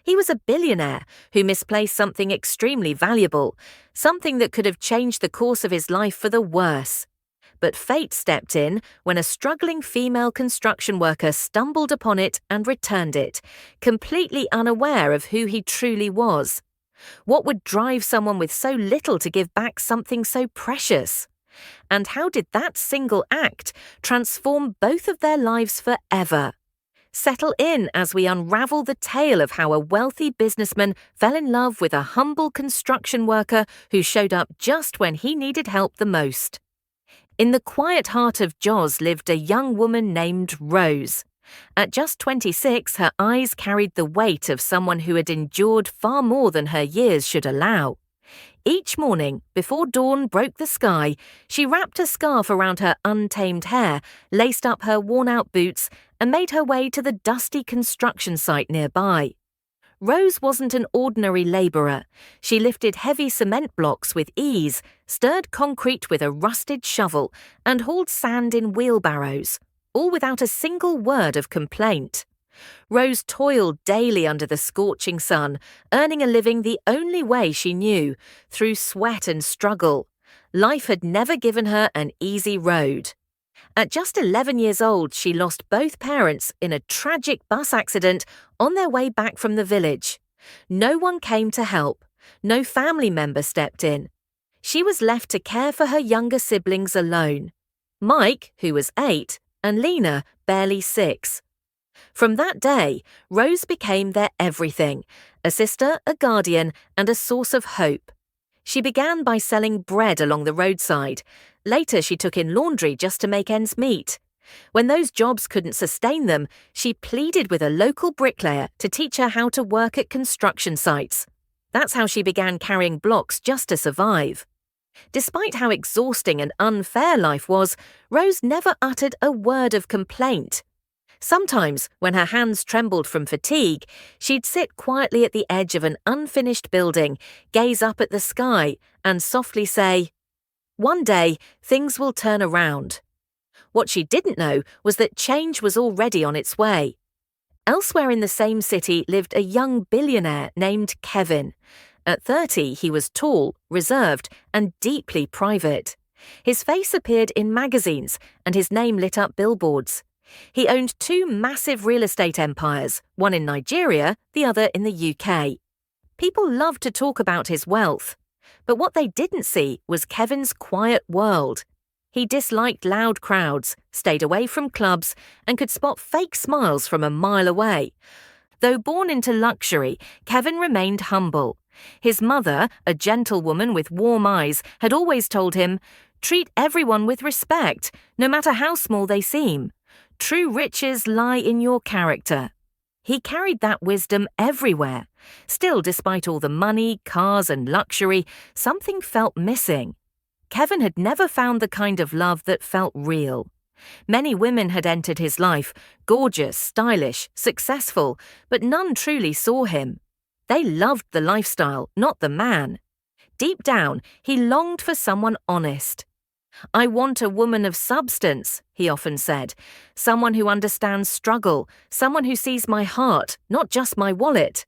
He was a billionaire who misplaced something extremely valuable, something that could have changed the course of his life for the worse. But fate stepped in when a struggling female construction worker stumbled upon it and returned it, completely unaware of who he truly was. What would drive someone with so little to give back something so precious? And how did that single act transform both of their lives forever? Settle in as we unravel the tale of how a wealthy businessman fell in love with a humble construction worker who showed up just when he needed help the most. In the quiet heart of Joz lived a young woman named Rose. At just 26, her eyes carried the weight of someone who had endured far more than her years should allow. Each morning, before dawn broke the sky, she wrapped a scarf around her untamed hair, laced up her worn-out boots, and made her way to the dusty construction site nearby. Rose wasn't an ordinary labourer. She lifted heavy cement blocks with ease, stirred concrete with a rusted shovel, and hauled sand in wheelbarrows, all without a single word of complaint. Rose toiled daily under the scorching sun, earning a living the only way she knew, through sweat and struggle. Life had never given her an easy road. At just 11 years old, she lost both parents in a tragic bus accident on their way back from the village. No one came to help. No family member stepped in. She was left to care for her younger siblings alone. Mike, who was 8, and Lena, barely 6. From that day, Rose became their everything, a sister, a guardian, and a source of hope. She began by selling bread along the roadside. Later, she took in laundry just to make ends meet. When those jobs couldn't sustain them, she pleaded with a local bricklayer to teach her how to work at construction sites. That's how she began carrying blocks just to survive. Despite how exhausting and unfair life was, Rose never uttered a word of complaint. Sometimes, when her hands trembled from fatigue, she'd sit quietly at the edge of an unfinished building, gaze up at the sky, and softly say, "One day, things will turn around." What she didn't know was that change was already on its way. Elsewhere in the same city lived a young billionaire named Kevin. At 30, he was tall, reserved, and deeply private. His face appeared in magazines, and his name lit up billboards. He owned 2 massive real estate empires, one in Nigeria, the other in the UK. People loved to talk about his wealth. But what they didn't see was Kevin's quiet world. He disliked loud crowds, stayed away from clubs, and could spot fake smiles from a mile away. Though born into luxury, Kevin remained humble. His mother, a gentlewoman with warm eyes, had always told him, "Treat everyone with respect, no matter how small they seem. True riches lie in your character." He carried that wisdom everywhere. Still, despite all the money, cars, and luxury, something felt missing. Kevin had never found the kind of love that felt real. Many women had entered his life, gorgeous, stylish, successful, but none truly saw him. They loved the lifestyle, not the man. Deep down, he longed for someone honest. "I want a woman of substance," he often said. "Someone who understands struggle, someone who sees my heart, not just my wallet."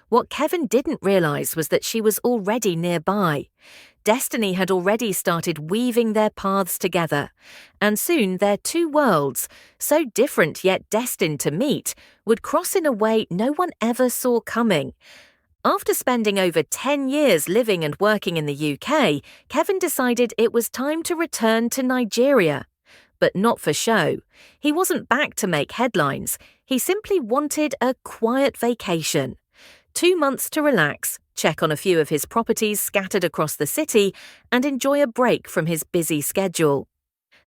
What Kevin didn't realize was that she was already nearby. Destiny had already started weaving their paths together, and soon their 2 worlds, so different yet destined to meet, would cross in a way no one ever saw coming. After spending over 10 years living and working in the UK, Kevin decided it was time to return to Nigeria. But not for show. He wasn't back to make headlines. He simply wanted a quiet vacation. 2 months to relax, check on a few of his properties scattered across the city, and enjoy a break from his busy schedule.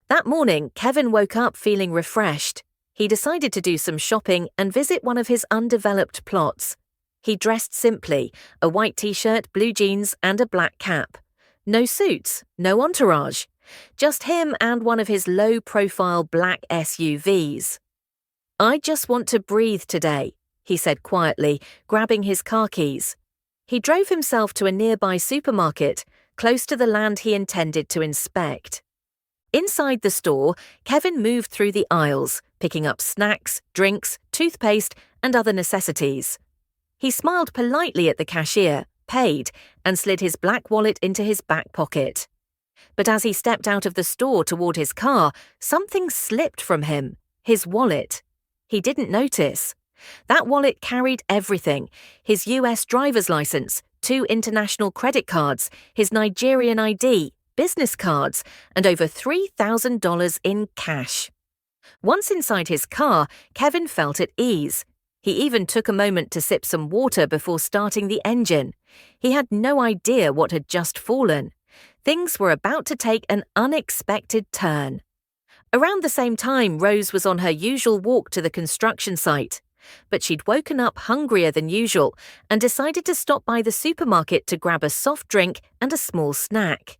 That morning, Kevin woke up feeling refreshed. He decided to do some shopping and visit one of his undeveloped plots. He dressed simply, a white t-shirt, blue jeans, and a black cap. No suits, no entourage. Just him and one of his low-profile black SUVs. "I just want to breathe today," he said quietly, grabbing his car keys. He drove himself to a nearby supermarket, close to the land he intended to inspect. Inside the store, Kevin moved through the aisles, picking up snacks, drinks, toothpaste, and other necessities. He smiled politely at the cashier, paid, and slid his black wallet into his back pocket. But as he stepped out of the store toward his car, something slipped from him: his wallet. He didn't notice. That wallet carried everything: his US driver's license, 2 international credit cards, his Nigerian ID, business cards, and over $3,000 in cash. Once inside his car, Kevin felt at ease. He even took a moment to sip some water before starting the engine. He had no idea what had just fallen. Things were about to take an unexpected turn. Around the same time, Rose was on her usual walk to the construction site. But she'd woken up hungrier than usual and decided to stop by the supermarket to grab a soft drink and a small snack.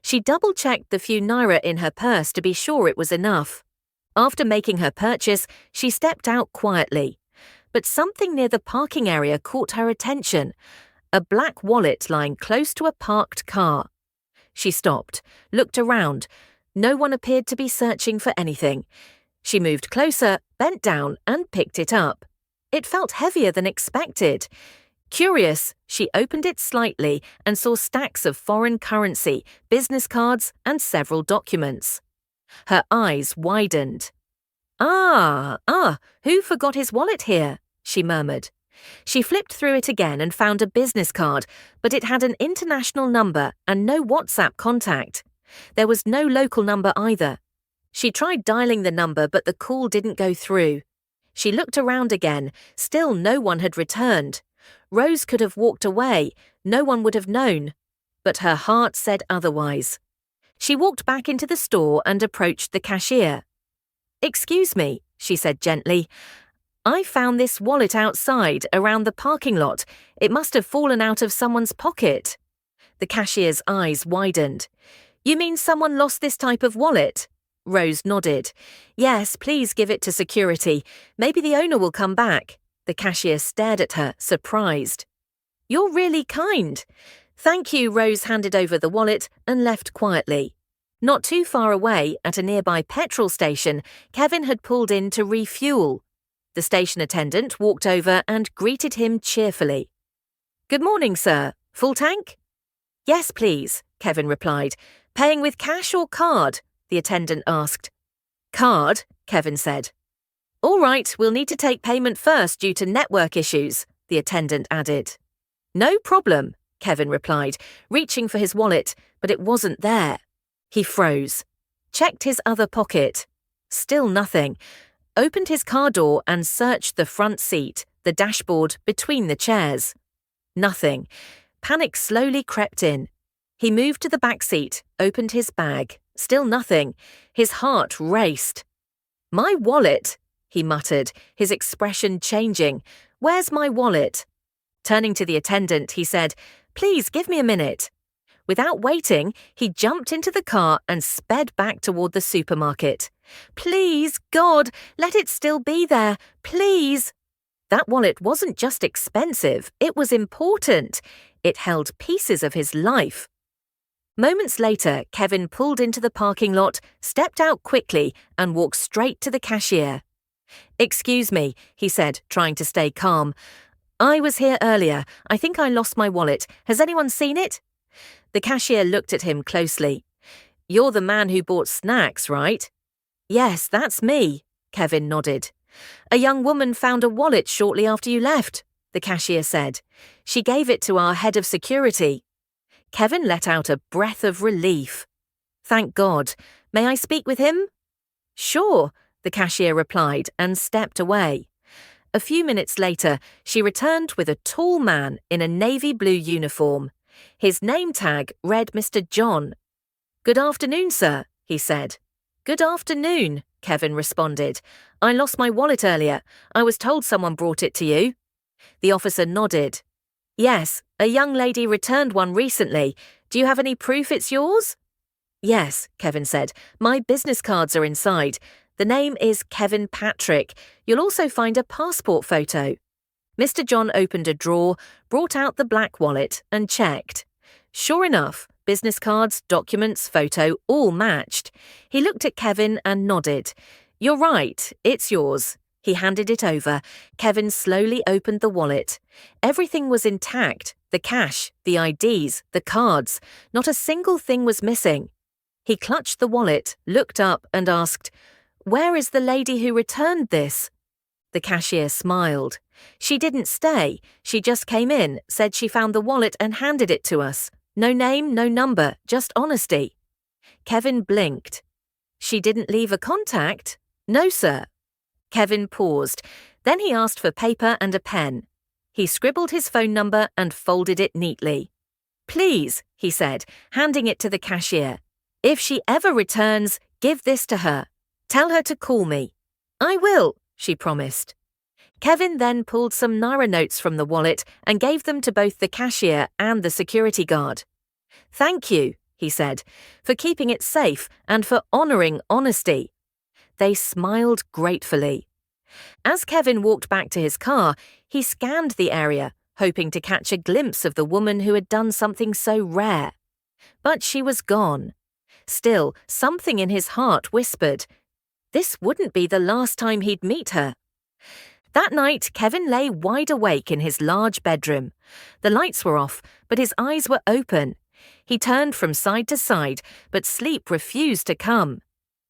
She double-checked the few naira in her purse to be sure it was enough. After making her purchase, she stepped out quietly. But something near the parking area caught her attention: a black wallet lying close to a parked car. She stopped, looked around. No one appeared to be searching for anything. She moved closer, bent down, and picked it up. It felt heavier than expected. Curious, she opened it slightly and saw stacks of foreign currency, business cards, and several documents. Her eyes widened. Who forgot his wallet here?" she murmured. She flipped through it again and found a business card, but it had an international number and no WhatsApp contact. There was no local number either. She tried dialing the number, but the call didn't go through. She looked around again. Still no one had returned. Rose could have walked away. No one would have known. But her heart said otherwise. She walked back into the store and approached the cashier. "Excuse me," she said gently. "I found this wallet outside, around the parking lot. It must have fallen out of someone's pocket." The cashier's eyes widened. "You mean someone lost this type of wallet?" Rose nodded. "Yes, please give it to security. Maybe the owner will come back." The cashier stared at her, surprised. "You're really kind." "Thank you." Rose handed over the wallet and left quietly. Not too far away, at a nearby petrol station, Kevin had pulled in to refuel. The station attendant walked over and greeted him cheerfully. "Good morning, sir. Full tank?" "Yes, please," Kevin replied. "Paying with cash or card?" the attendant asked. "Card," Kevin said. "All right, we'll need to take payment first due to network issues," the attendant added. "No problem," Kevin replied, reaching for his wallet, but it wasn't there. He froze. Checked his other pocket. Still nothing. Opened his car door and searched the front seat, the dashboard, between the chairs. Nothing. Panic slowly crept in. He moved to the back seat, opened his bag. Still nothing. His heart raced. "My wallet," he muttered, his expression changing. "Where's my wallet?" Turning to the attendant, he said, "Please give me a minute." Without waiting, he jumped into the car and sped back toward the supermarket. "Please, God, let it still be there. Please." That wallet wasn't just expensive, it was important. It held pieces of his life. Moments later, Kevin pulled into the parking lot, stepped out quickly, and walked straight to the cashier. "Excuse me," he said, trying to stay calm. "I was here earlier. I think I lost my wallet. Has anyone seen it?" The cashier looked at him closely. "You're the man who bought snacks, right?" "Yes, that's me," Kevin nodded. "A young woman found a wallet shortly after you left," the cashier said. "She gave it to our head of security." Kevin let out a breath of relief. "Thank God. May I speak with him?" "Sure," the cashier replied and stepped away. A few minutes later, she returned with a tall man in a navy blue uniform. His name tag read Mr. John. "Good afternoon, sir," he said. "Good afternoon," Kevin responded. "I lost my wallet earlier. I was told someone brought it to you." The officer nodded. "Yes, a young lady returned one recently. Do you have any proof it's yours?" "Yes," Kevin said. "My business cards are inside. The name is Kevin Patrick. You'll also find a passport photo." Mr. John opened a drawer, brought out the black wallet, and checked. Sure enough, business cards, documents, photo, all matched. He looked at Kevin and nodded. "You're right, it's yours. He handed it over. Kevin slowly opened the wallet. Everything was intact: the cash, the IDs, the cards. Not a single thing was missing. He clutched the wallet, looked up, and asked, "Where is the lady who returned this?" The cashier smiled. "She didn't stay. She just came in, said she found the wallet and handed it to us. No name, no number, just honesty." Kevin blinked. "She didn't leave a contact?" "No, sir." Kevin paused. Then he asked for paper and a pen. He scribbled his phone number and folded it neatly. "Please," he said, handing it to the cashier. "If she ever returns, give this to her. Tell her to call me." "I will," she promised. Kevin then pulled some Naira notes from the wallet and gave them to both the cashier and the security guard. "Thank you," he said, "for keeping it safe and for honoring honesty." They smiled gratefully. As Kevin walked back to his car, he scanned the area, hoping to catch a glimpse of the woman who had done something so rare. But she was gone. Still, something in his heart whispered, this wouldn't be the last time he'd meet her. That night, Kevin lay wide awake in his large bedroom. The lights were off, but his eyes were open. He turned from side to side, but sleep refused to come.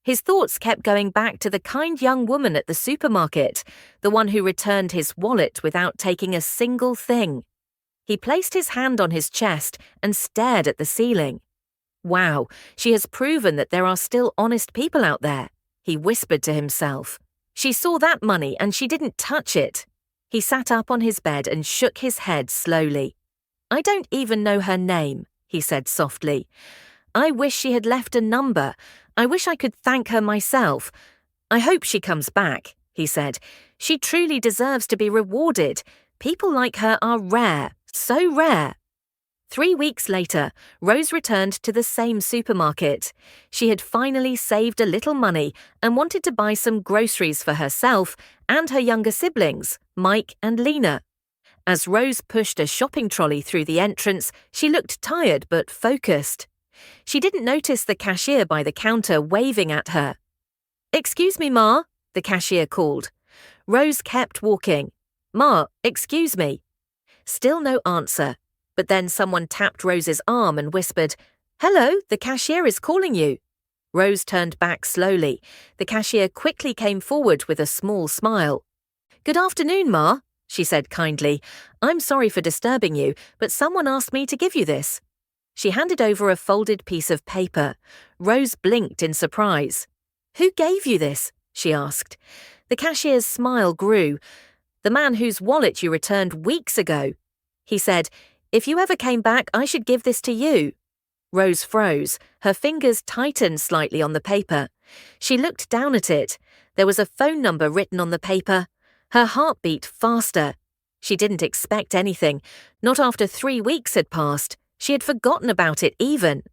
His thoughts kept going back to the kind young woman at the supermarket, the one who returned his wallet without taking a single thing. He placed his hand on his chest and stared at the ceiling. "Wow, she has proven that there are still honest people out there," he whispered to himself. "She saw that money and she didn't touch it." He sat up on his bed and shook his head slowly. "I don't even know her name," he said softly. "I wish she had left a number. I wish I could thank her myself. I hope she comes back," he said. "She truly deserves to be rewarded. People like her are rare, so rare." 3 weeks later, Rose returned to the same supermarket. She had finally saved a little money and wanted to buy some groceries for herself and her younger siblings, Mike and Lena. As Rose pushed a shopping trolley through the entrance, she looked tired but focused. She didn't notice the cashier by the counter waving at her. "Excuse me, Ma," the cashier called. Rose kept walking. "Ma, excuse me." Still no answer. But then someone tapped Rose's arm and whispered, "Hello, the cashier is calling you." Rose turned back slowly. The cashier quickly came forward with a small smile. "Good afternoon, Ma," she said kindly. "I'm sorry for disturbing you, but someone asked me to give you this." She handed over a folded piece of paper. Rose blinked in surprise. "Who gave you this?" she asked. The cashier's smile grew. "The man whose wallet you returned weeks ago. He said, 'If you ever came back, I should give this to you.'" Rose froze. Her fingers tightened slightly on the paper. She looked down at it. There was a phone number written on the paper. Her heart beat faster. She didn't expect anything. Not after 3 weeks had passed. She had forgotten about it even.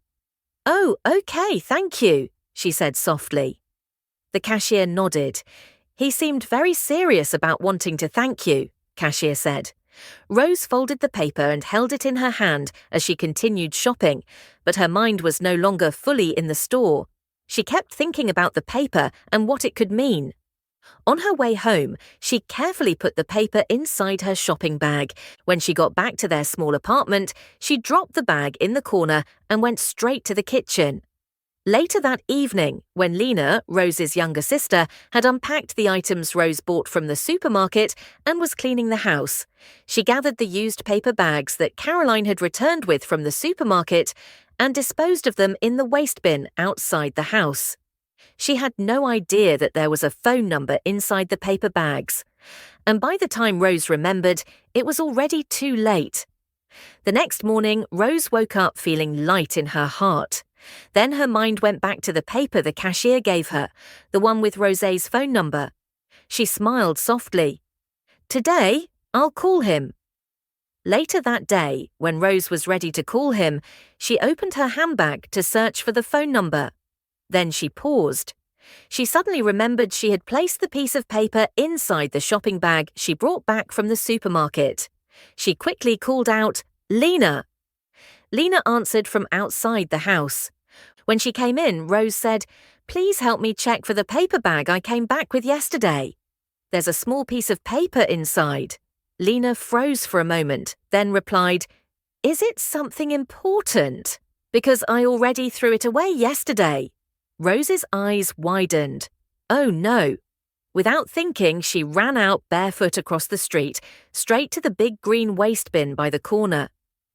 "Oh, okay, thank you," she said softly. The cashier nodded. "He seemed very serious about wanting to thank you," cashier said. Rose folded the paper and held it in her hand as she continued shopping, but her mind was no longer fully in the store. She kept thinking about the paper and what it could mean. On her way home, she carefully put the paper inside her shopping bag. When she got back to their small apartment, she dropped the bag in the corner and went straight to the kitchen. Later that evening, when Lena, Rose's younger sister, had unpacked the items Rose bought from the supermarket and was cleaning the house, she gathered the used paper bags that Caroline had returned with from the supermarket and disposed of them in the waste bin outside the house. She had no idea that there was a phone number inside the paper bags. And by the time Rose remembered, it was already too late. The next morning, Rose woke up feeling light in her heart. Then her mind went back to the paper the cashier gave her, the one with Rosé's phone number. She smiled softly. "Today, I'll call him." Later that day, when Rose was ready to call him, she opened her handbag to search for the phone number. Then she paused. She suddenly remembered she had placed the piece of paper inside the shopping bag she brought back from the supermarket. She quickly called out, "Lena!" Lena answered from outside the house. When she came in, Rose said, "Please help me check for the paper bag I came back with yesterday." There's a small piece of paper inside. Lena froze for a moment, then replied, Is it something important? Because I already threw it away yesterday. Rose's eyes widened. Oh no. Without thinking, she ran out barefoot across the street, straight to the big green waste bin by the corner.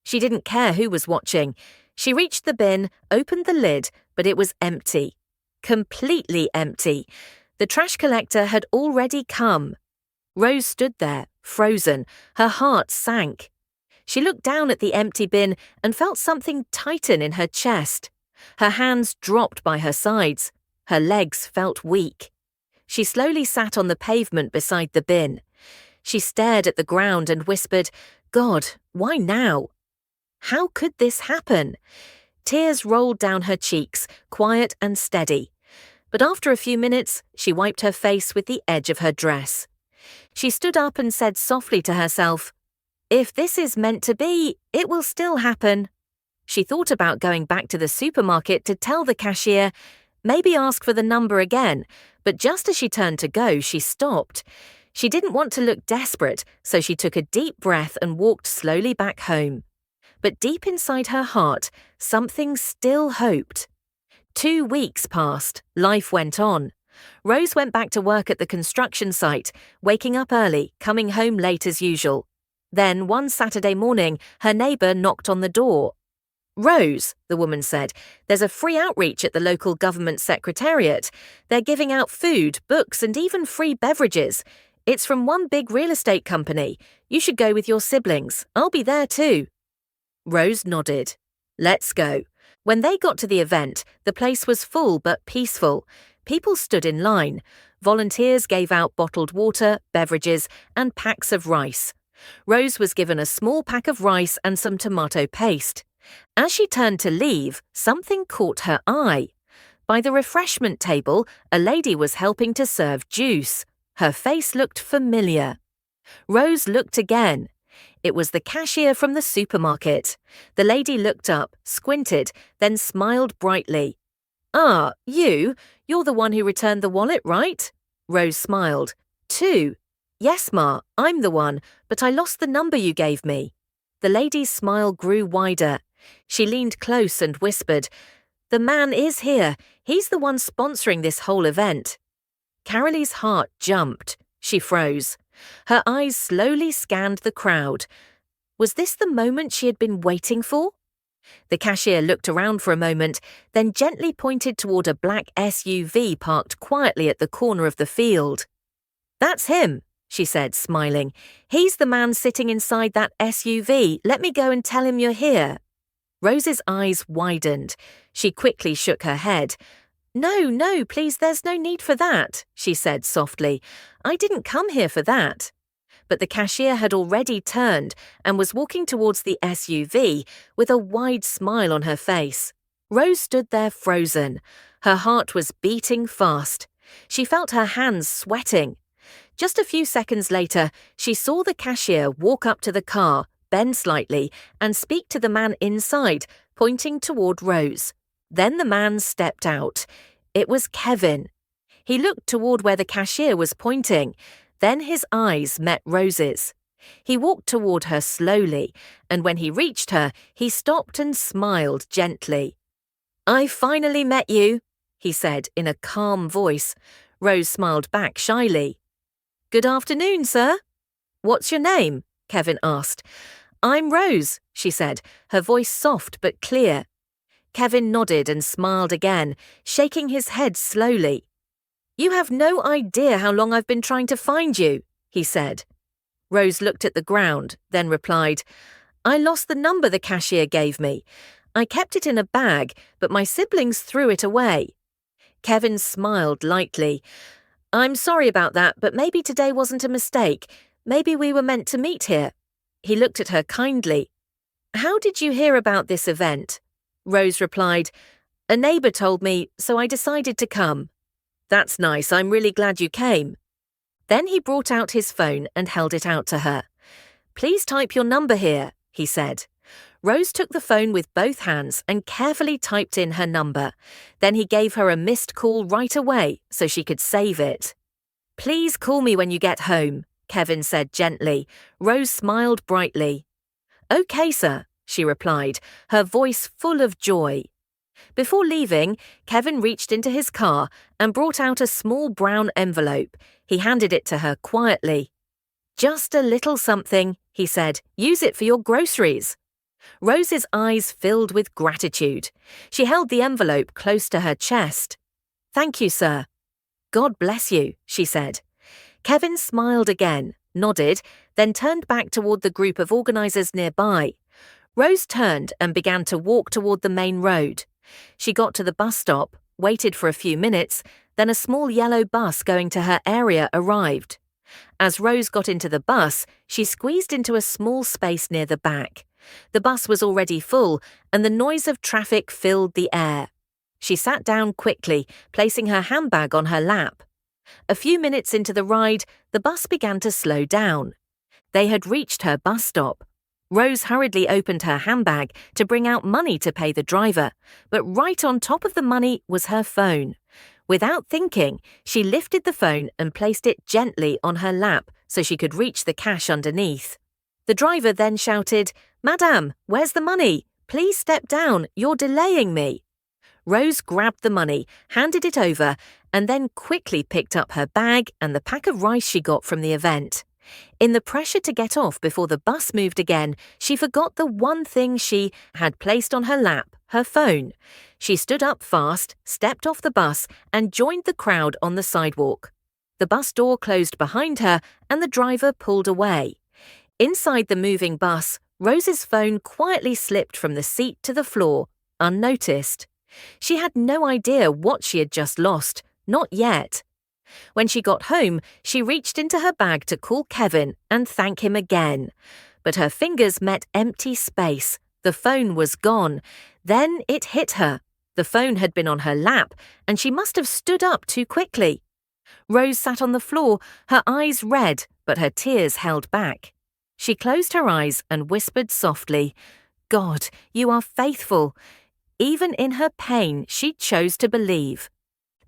She didn't care who was watching. She reached the bin, opened the lid, but it was empty. Completely empty. The trash collector had already come. Rose stood there, frozen. Her heart sank. She looked down at the empty bin and felt something tighten in her chest. Her hands dropped by her sides. Her legs felt weak. She slowly sat on the pavement beside the bin. She stared at the ground and whispered, God, why now? How could this happen? Tears rolled down her cheeks, quiet and steady. But after a few minutes, she wiped her face with the edge of her dress. She stood up and said softly to herself, If this is meant to be, it will still happen. She thought about going back to the supermarket to tell the cashier, maybe ask for the number again, but just as she turned to go, she stopped. She didn't want to look desperate, so she took a deep breath and walked slowly back home. But deep inside her heart, something still hoped. 2 weeks passed. Life went on. Rose went back to work at the construction site, waking up early, coming home late as usual. Then, one Saturday morning, her neighbour knocked on the door. Rose, the woman said, there's a free outreach at the local government secretariat. They're giving out food, books, and even free beverages. It's from one big real estate company. You should go with your siblings. I'll be there too. Rose nodded. Let's go. When they got to the event, the place was full but peaceful. People stood in line. Volunteers gave out bottled water, beverages, and packs of rice. Rose was given a small pack of rice and some tomato paste. As she turned to leave, something caught her eye. By the refreshment table, a lady was helping to serve juice. Her face looked familiar. Rose looked again. It was the cashier from the supermarket. The lady looked up, squinted, then smiled brightly. Ah, you're the one who returned the wallet, right? Rose smiled. 2. Yes, Ma, I'm the one, but I lost the number you gave me. The lady's smile grew wider. She leaned close and whispered, The man is here. He's the one sponsoring this whole event. Carolee's heart jumped. She froze. Her eyes slowly scanned the crowd. Was this the moment she had been waiting for? The cashier looked around for a moment, then gently pointed toward a black SUV parked quietly at the corner of the field. That's him, she said, smiling. He's the man sitting inside that SUV. Let me go and tell him you're here. Rose's eyes widened. She quickly shook her head. No, please, there's no need for that, she said softly. I didn't come here for that. But the cashier had already turned and was walking towards the SUV with a wide smile on her face. Rose stood there frozen. Her heart was beating fast. She felt her hands sweating. Just a few seconds later, she saw the cashier walk up to the car, bend slightly, and speak to the man inside, pointing toward Rose. Then the man stepped out. It was Kevin. He looked toward where the cashier was pointing. Then his eyes met Rose's. He walked toward her slowly, and when he reached her, he stopped and smiled gently. I finally met you, he said in a calm voice. Rose smiled back shyly. Good afternoon, sir. What's your name? Kevin asked. I'm Rose, she said, her voice soft but clear. Kevin nodded and smiled again, shaking his head slowly. You have no idea how long I've been trying to find you, he said. Rose looked at the ground, then replied, I lost the number the cashier gave me. I kept it in a bag, but my siblings threw it away. Kevin smiled lightly. I'm sorry about that, but maybe today wasn't a mistake. Maybe we were meant to meet here. He looked at her kindly. How did you hear about this event? Rose replied, A neighbour told me, so I decided to come. That's nice, I'm really glad you came. Then he brought out his phone and held it out to her. Please type your number here, he said. Rose took the phone with both hands and carefully typed in her number. Then he gave her a missed call right away so she could save it. Please call me when you get home, Kevin said gently. Rose smiled brightly. Okay, sir, she replied, her voice full of joy. Before leaving, Kevin reached into his car and brought out a small brown envelope. He handed it to her quietly. Just a little something, he said. Use it for your groceries. Rose's eyes filled with gratitude. She held the envelope close to her chest. Thank you, sir. God bless you, she said. Kevin smiled again, nodded, then turned back toward the group of organizers nearby. Rose turned and began to walk toward the main road. She got to the bus stop, waited for a few minutes, then a small yellow bus going to her area arrived. As Rose got into the bus, she squeezed into a small space near the back. The bus was already full, and the noise of traffic filled the air. She sat down quickly, placing her handbag on her lap. A few minutes into the ride, the bus began to slow down. They had reached her bus stop. Rose hurriedly opened her handbag to bring out money to pay the driver, but right on top of the money was her phone. Without thinking, she lifted the phone and placed it gently on her lap so she could reach the cash underneath. The driver then shouted, "Madame, where's the money? Please step down, you're delaying me." Rose grabbed the money, handed it over, and then quickly picked up her bag and the pack of rice she got from the event. In the pressure to get off before the bus moved again, she forgot the one thing she had placed on her lap, her phone. She stood up fast, stepped off the bus, and joined the crowd on the sidewalk. The bus door closed behind her, and the driver pulled away. Inside the moving bus, Rose's phone quietly slipped from the seat to the floor, unnoticed. She had no idea what she had just lost, not yet. When she got home, she reached into her bag to call Kevin and thank him again. But her fingers met empty space. The phone was gone. Then it hit her. The phone had been on her lap, and she must have stood up too quickly. Rose sat on the floor, her eyes red, but her tears held back. She closed her eyes and whispered softly, "God, you are faithful." Even in her pain, she chose to believe.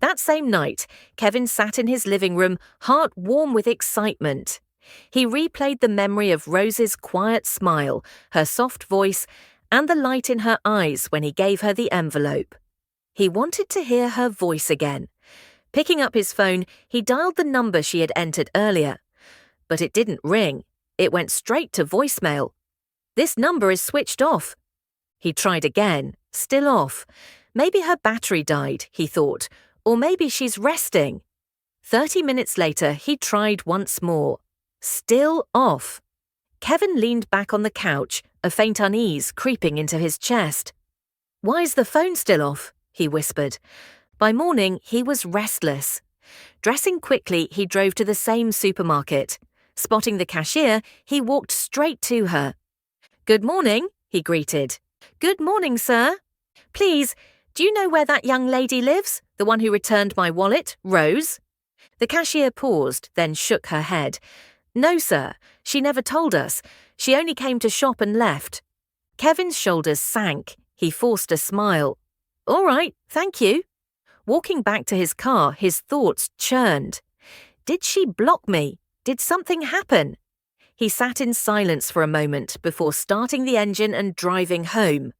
That same night, Kevin sat in his living room, heart warm with excitement. He replayed the memory of Rose's quiet smile, her soft voice, and the light in her eyes when he gave her the envelope. He wanted to hear her voice again. Picking up his phone, he dialed the number she had entered earlier. But it didn't ring. It went straight to voicemail. "This number is switched off." He tried again, still off. Maybe her battery died, he thought. Or maybe she's resting. 30 minutes later, he tried once more. Still off. Kevin leaned back on the couch, a faint unease creeping into his chest. "Why's the phone still off?" he whispered. By morning, he was restless. Dressing quickly, he drove to the same supermarket. Spotting the cashier, he walked straight to her. "Good morning," he greeted. "Good morning, sir. Please, do you know where that young lady lives? The one who returned my wallet, Rose?" The cashier paused, then shook her head. "No, sir. She never told us. She only came to shop and left." Kevin's shoulders sank. He forced a smile. "All right, thank you." Walking back to his car, his thoughts churned. Did she block me? Did something happen? He sat in silence for a moment before starting the engine and driving home.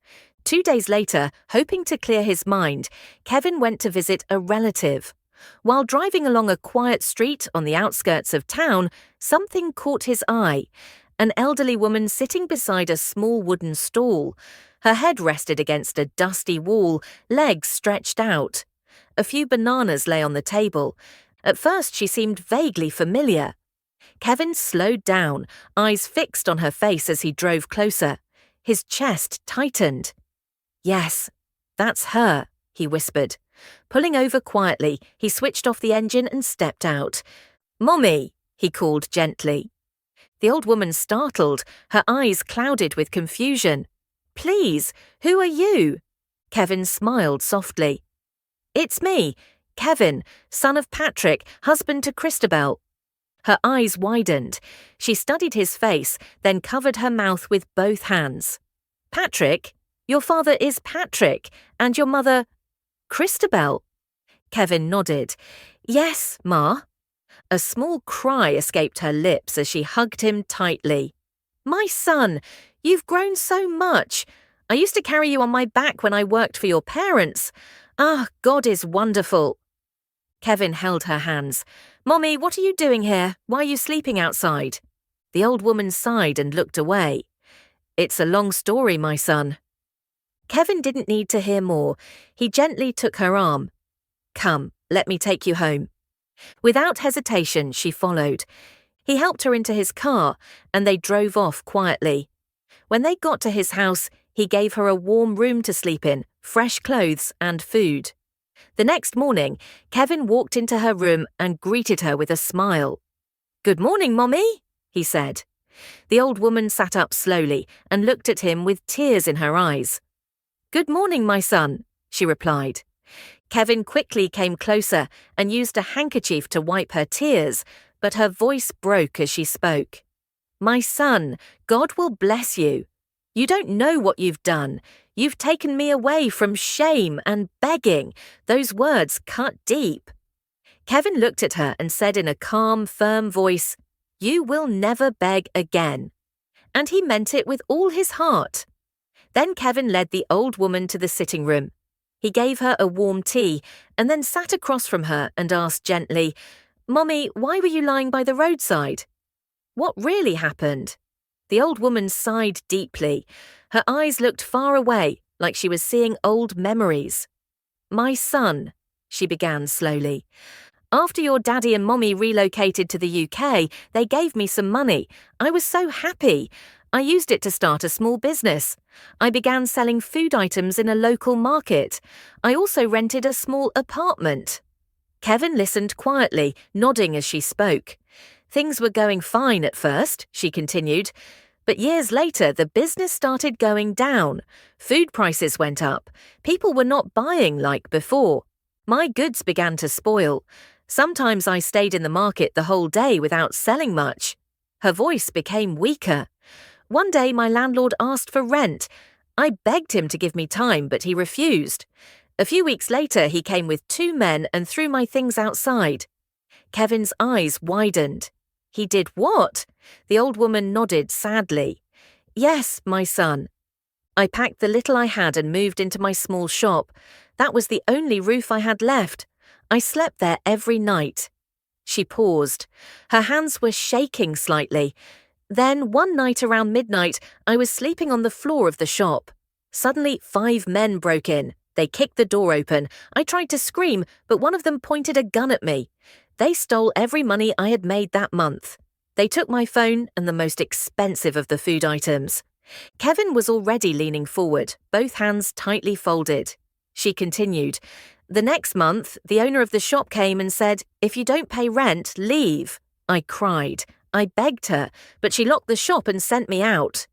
2 days later, hoping to clear his mind, Kevin went to visit a relative. While driving along a quiet street on the outskirts of town, something caught his eye. An elderly woman sitting beside a small wooden stall. Her head rested against a dusty wall, legs stretched out. A few bananas lay on the table. At first, she seemed vaguely familiar. Kevin slowed down, eyes fixed on her face as he drove closer. His chest tightened. "Yes, that's her," he whispered. Pulling over quietly, he switched off the engine and stepped out. "Mommy," he called gently. The old woman startled, her eyes clouded with confusion. "Please, who are you?" Kevin smiled softly. "It's me, Kevin, son of Patrick, husband to Christabel." Her eyes widened. She studied his face, then covered her mouth with both hands. "Patrick? Your father is Patrick, and your mother, Christabel?" Kevin nodded. "Yes, Ma." A small cry escaped her lips as she hugged him tightly. "My son, you've grown so much. I used to carry you on my back when I worked for your parents. Ah, God is wonderful." Kevin held her hands. "Mommy, what are you doing here? Why are you sleeping outside?" The old woman sighed and looked away. "It's a long story, my son." Kevin didn't need to hear more. He gently took her arm. "Come, let me take you home." Without hesitation, she followed. He helped her into his car, and they drove off quietly. When they got to his house, he gave her a warm room to sleep in, fresh clothes and food. The next morning, Kevin walked into her room and greeted her with a smile. "Good morning, Mommy," he said. The old woman sat up slowly and looked at him with tears in her eyes. "Good morning, my son," she replied. Kevin quickly came closer and used a handkerchief to wipe her tears, but her voice broke as she spoke. "My son, God will bless you. You don't know what you've done. You've taken me away from shame and begging." Those words cut deep. Kevin looked at her and said in a calm, firm voice, "You will never beg again." And he meant it with all his heart. Then Kevin led the old woman to the sitting room. He gave her a warm tea and then sat across from her and asked gently, "Mommy, why were you lying by the roadside? What really happened?" The old woman sighed deeply. Her eyes looked far away, like she was seeing old memories. "My son," she began slowly, "after your daddy and mommy relocated to the UK, they gave me some money. I was so happy. I used it to start a small business. I began selling food items in a local market. I also rented a small apartment." Kevin listened quietly, nodding as she spoke. "Things were going fine at first," she continued. "But years later, the business started going down. Food prices went up. People were not buying like before. My goods began to spoil. Sometimes I stayed in the market the whole day without selling much." Her voice became weaker. "One day my landlord asked for rent. I begged him to give me time, but he refused. A few weeks later, he came with 2 men and threw my things outside." Kevin's eyes widened. "He did what?" The old woman nodded sadly. "Yes, my son. I packed the little I had and moved into my small shop. That was the only roof I had left. I slept there every night." She paused. Her hands were shaking slightly. "Then one night around midnight, I was sleeping on the floor of the shop. Suddenly, 5 men broke in. They kicked the door open. I tried to scream, but one of them pointed a gun at me. They stole every money I had made that month. They took my phone and the most expensive of the food items." Kevin was already leaning forward, both hands tightly folded. She continued, "The next month, the owner of the shop came and said, 'If you don't pay rent, leave.' I cried. I begged her, but she locked the shop and sent me out."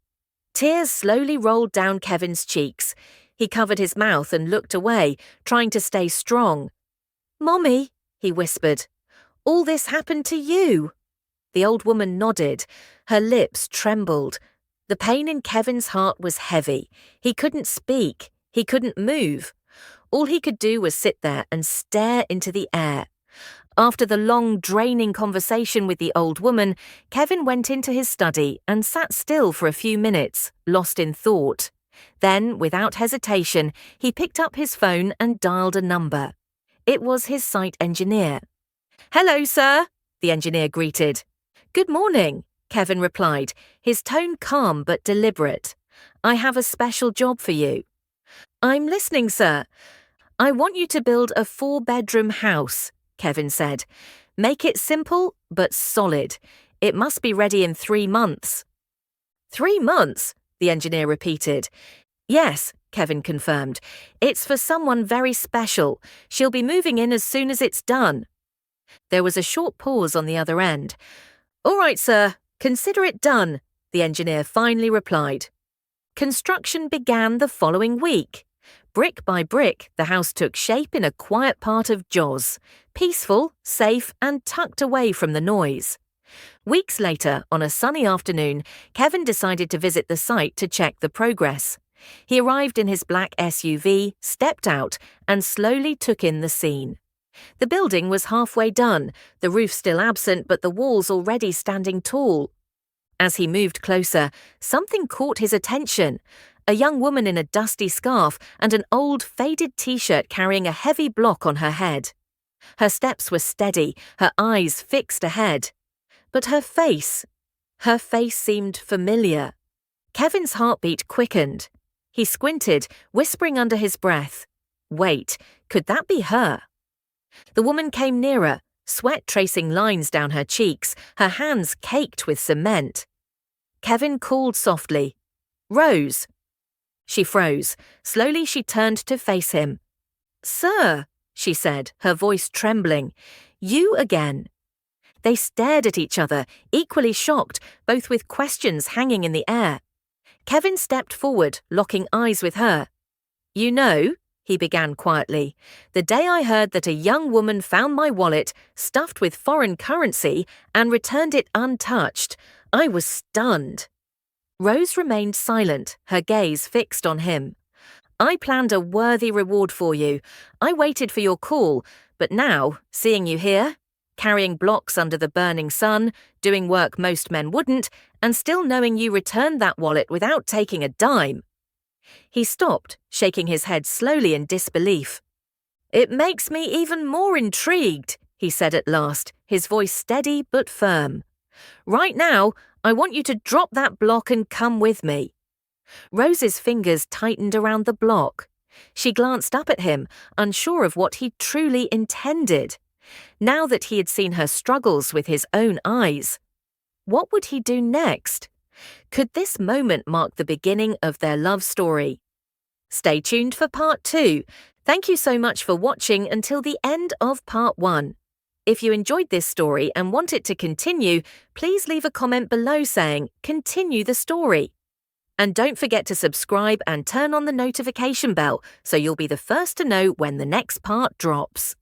Tears slowly rolled down Kevin's cheeks. He covered his mouth and looked away, trying to stay strong. "Mommy," he whispered, "all this happened to you." The old woman nodded. Her lips trembled. The pain in Kevin's heart was heavy. He couldn't speak. He couldn't move. All he could do was sit there and stare into the air. After the long, draining conversation with the old woman, Kevin went into his study and sat still for a few minutes, lost in thought. Then, without hesitation, he picked up his phone and dialed a number. It was his site engineer. "Hello, sir," the engineer greeted. "Good morning," Kevin replied, his tone calm but deliberate. "I have a special job for you." "I'm listening, sir." "I want you to build a 4-bedroom house," Kevin said. "Make it simple but solid. It must be ready in 3 months." 3 months? The engineer repeated. "Yes," Kevin confirmed. "It's for someone very special. She'll be moving in as soon as it's done." There was a short pause on the other end. "All right, sir. Consider it done," the engineer finally replied. Construction began the following week. Brick by brick, the house took shape in a quiet part of Jos, peaceful, safe, and tucked away from the noise. Weeks later, on a sunny afternoon, Kevin decided to visit the site to check the progress. He arrived in his black SUV, stepped out, and slowly took in the scene. The building was halfway done, the roof still absent but the walls already standing tall. As he moved closer, something caught his attention. A young woman in a dusty scarf and an old, faded t-shirt carrying a heavy block on her head. Her steps were steady, her eyes fixed ahead. But her face seemed familiar. Kevin's heartbeat quickened. He squinted, whispering under his breath, "Wait, could that be her?" The woman came nearer, sweat tracing lines down her cheeks, her hands caked with cement. Kevin called softly, "Rose." She froze. Slowly she turned to face him. "Sir," she said, her voice trembling, "you again." They stared at each other, equally shocked, both with questions hanging in the air. Kevin stepped forward, locking eyes with her. "You know," he began quietly, "the day I heard that a young woman found my wallet stuffed with foreign currency and returned it untouched, I was stunned." Rose remained silent, her gaze fixed on him. "I planned a worthy reward for you. I waited for your call, but now, seeing you here, carrying blocks under the burning sun, doing work most men wouldn't, and still knowing you returned that wallet without taking a dime." He stopped, shaking his head slowly in disbelief. "It makes me even more intrigued," he said at last, his voice steady but firm. "Right now, I want you to drop that block and come with me." Rose's fingers tightened around the block. She glanced up at him, unsure of what he truly intended. Now that he had seen her struggles with his own eyes, what would he do next? Could this moment mark the beginning of their love story? Stay tuned for part 2. Thank you so much for watching until the end of part 1. If you enjoyed this story and want it to continue, please leave a comment below saying, "Continue the story." And don't forget to subscribe and turn on the notification bell so you'll be the first to know when the next part drops.